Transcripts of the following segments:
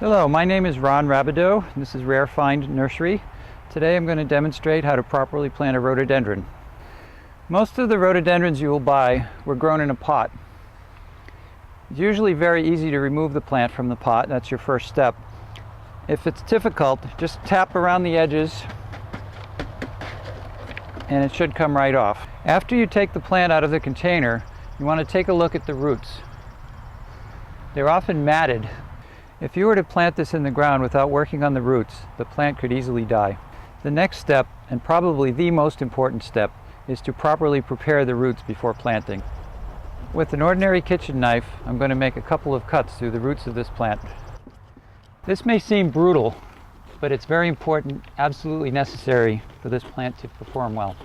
Hello, my name is Ron Rabideau. This is Rare Find Nursery. Today I'm going to demonstrate how to properly plant a rhododendron. Most of the rhododendrons you will buy were grown in a pot. It's usually very easy to remove the plant from the pot. That's your first step. If it's difficult, just tap around the edges and it should come right off. After you take the plant out of the container, you want to take a look at the roots. They're often matted. If you were to plant this in the ground without working on the roots, the plant could easily die. The next step, and probably the most important step, is to properly prepare the roots before planting. With an ordinary kitchen knife, I'm going to make a couple of cuts through the roots of this plant. This may seem brutal, but it's very important, absolutely necessary for this plant to perform well.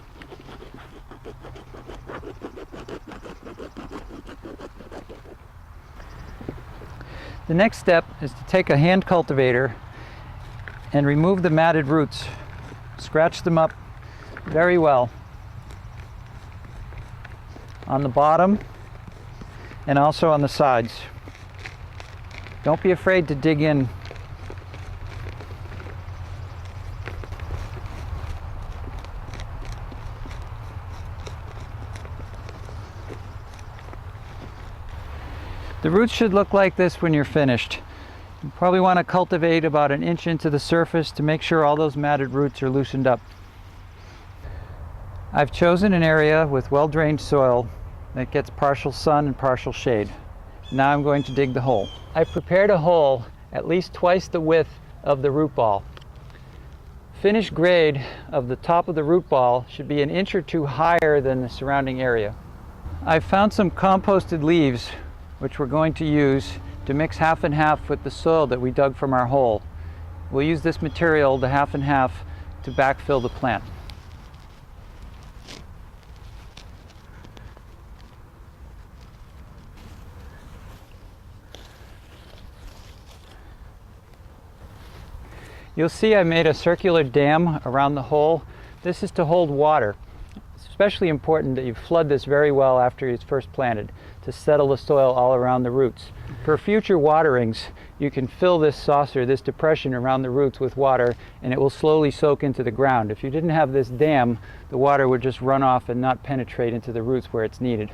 The next step is to take a hand cultivator and remove the matted roots. Scratch them up very well on the bottom and also on the sides. Don't be afraid to dig in. The roots should look like this when you're finished. You probably want to cultivate about an inch into the surface to make sure all those matted roots are loosened up. I've chosen an area with well-drained soil that gets partial sun and partial shade. Now I'm going to dig the hole. I've prepared a hole at least twice the width of the root ball. Finished grade of the top of the root ball should be an inch or two higher than the surrounding area. I've found some composted leaves which we're going to use to mix half and half with the soil that we dug from our hole. We'll use this material, the half and half, to backfill the plant. You'll see I made a circular dam around the hole. This is to hold water. It's especially important that you flood this very well after it's first planted to settle the soil all around the roots. For future waterings, you can fill this saucer, this depression around the roots with water, and it will slowly soak into the ground. If you didn't have this dam, the water would just run off and not penetrate into the roots where it's needed.